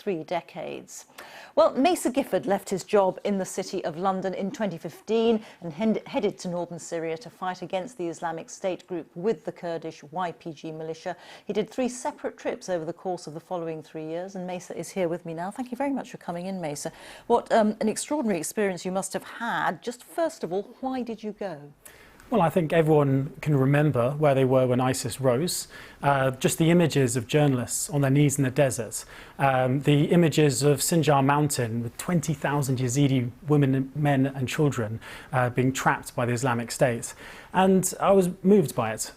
3 decades. Well, Mesa Gifford left his job in the City of London in 2015 and headed to northern Syria to fight against the Islamic State group with the Kurdish YPG militia. He did 3 separate trips over the course of the following 3 years, and Mesa is here with me now. Thank you very much for coming in, Mesa. What an extraordinary experience you must have had. Just first of all, why did you go? Well, I think everyone can remember where they were when ISIS rose. Just the images of journalists on their knees in the desert, the images of Sinjar Mountain with 20,000 Yazidi women, men and children being trapped by the Islamic State. And I was moved by it,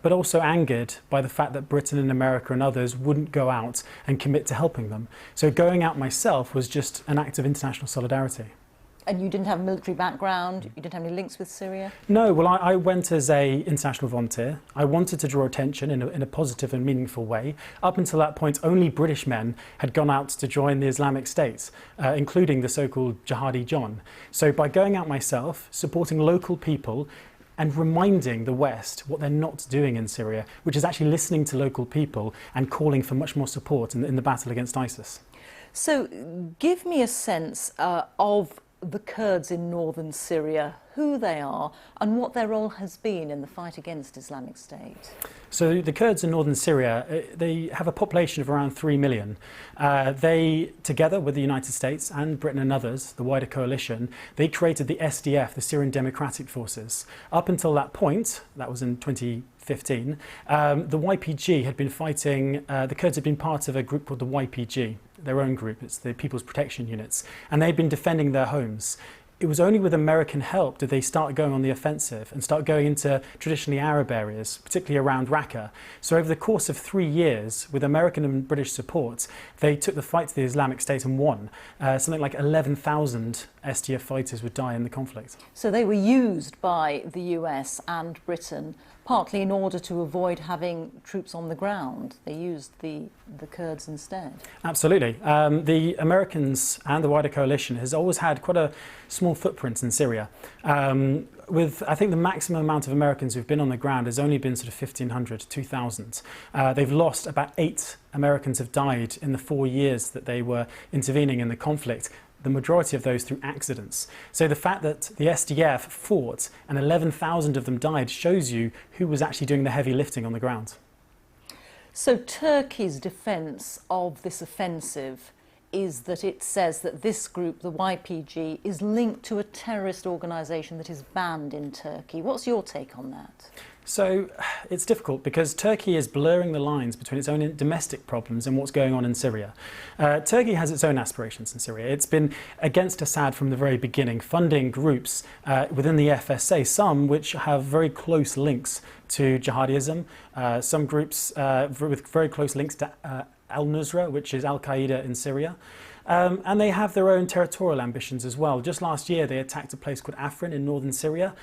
but also angered by the fact that Britain and America and others wouldn't go out and commit to helping them. So going out myself was just an act of international solidarity. And you didn't have a military background, you didn't have any links with Syria? No, well, I went as an international volunteer. I wanted to draw attention in a positive and meaningful way. Up until that point, only British men had gone out to join the Islamic State, including the so-called Jihadi John. So by going out myself, supporting local people, and reminding the West what they're not doing in Syria, which is actually listening to local people and calling for much more support in the battle against ISIS. So give me a sense of the Kurds in northern Syria, who they are and what their role has been in the fight against Islamic State. So the Kurds in northern Syria, they have a population of around 3 million. They, together with the United States and Britain and others, the wider coalition, they created the SDF, the Syrian Democratic Forces. Up until that point, that was in 2015, the YPG had been fighting, the Kurds had been part of a group called the YPG, their own group, it's the People's Protection Units, and they'd been defending their homes. It was only with American help did they start going on the offensive and start going into traditionally Arab areas, particularly around Raqqa. So over the course of 3 years, with American and British support, they took the fight to the Islamic State and won. Something like 11,000 SDF fighters would die in the conflict. So they were used by the US and Britain partly in order to avoid having troops on the ground. They used the Kurds instead. Absolutely. The Americans and the wider coalition has always had quite a small footprint in Syria. With, I think, the maximum amount of Americans who've been on the ground has only been sort of 1,500, 2,000. They've lost about 8 Americans have died in the 4 years that they were intervening in the conflict. The majority of those through accidents. So the fact that the SDF fought and 11,000 of them died shows you who was actually doing the heavy lifting on the ground. So Turkey's defence of this offensive is that it says that this group, the YPG, is linked to a terrorist organisation that is banned in Turkey. What's your take on that? So it's difficult because Turkey is blurring the lines between its own domestic problems and what's going on in Syria. Turkey has its own aspirations in Syria. It's been against Assad from the very beginning, funding groups within the FSA, some which have very close links to jihadism, some groups with very close links to al-Nusra, which is al-Qaeda in Syria. And they have their own territorial ambitions as well. Just last year, they attacked a place called Afrin in northern Syria,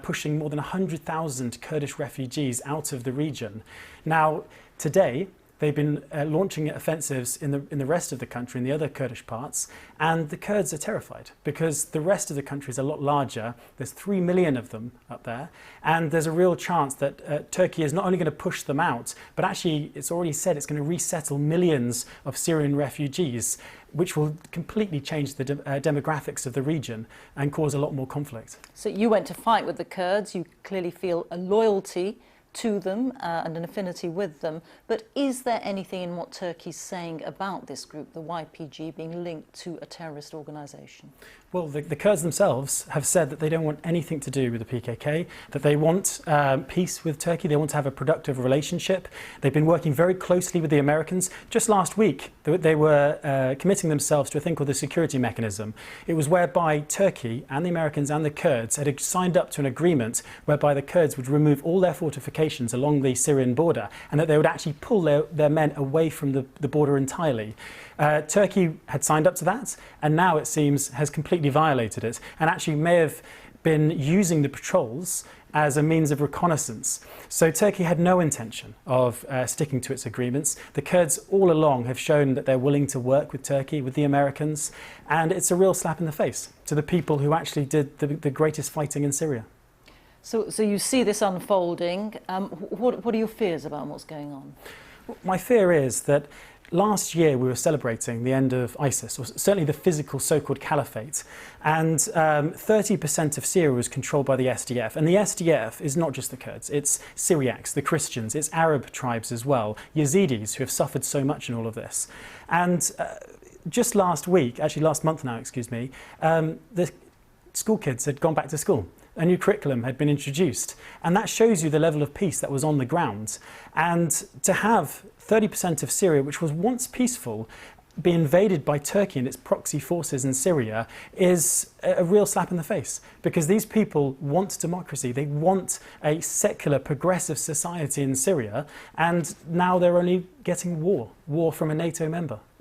pushing more than 100,000 Kurdish refugees out of the region. Now, today, they've been launching offensives in the rest of the country, in the other Kurdish parts, and the Kurds are terrified because the rest of the country is a lot larger. There's 3 million of them up there, and there's a real chance that Turkey is not only going to push them out, but actually it's already said it's going to resettle millions of Syrian refugees, which will completely change the demographics of the region and cause a lot more conflict. So you went to fight with the Kurds, you clearly feel a loyalty to them and an affinity with them, but is there anything in what Turkey's saying about this group, the YPG, being linked to a terrorist organisation? Well, the Kurds themselves have said that they don't want anything to do with the PKK, that they want peace with Turkey, they want to have a productive relationship. They've been working very closely with the Americans. Just last week, they were committing themselves to a thing called the security mechanism. It was whereby Turkey and the Americans and the Kurds had signed up to an agreement whereby the Kurds would remove all their fortifications along the Syrian border and that they would actually pull their men away from the border entirely. Turkey had signed up to that, and now it seems has completely violated it and actually may have been using the patrols as a means of reconnaissance. So Turkey had no intention of sticking to its agreements. The Kurds all along have shown that they're willing to work with Turkey, with the Americans, and it's a real slap in the face to the people who actually did the greatest fighting in Syria. So you see this unfolding. What are your fears about what's going on? My fear is that last year we were celebrating the end of ISIS, or certainly the physical so-called caliphate, and 30% of Syria was controlled by the SDF. And the SDF is not just the Kurds, it's Syriacs, the Christians, it's Arab tribes as well, Yazidis, who have suffered so much in all of this. And just last week, actually last month now, excuse me, the school kids had gone back to school. A new curriculum had been introduced, and that shows you the level of peace that was on the ground. And to have 30% of Syria, which was once peaceful, be invaded by Turkey and its proxy forces in Syria is a real slap in the face, because these people want democracy, they want a secular, progressive society in Syria, and now they're only getting war from a NATO member.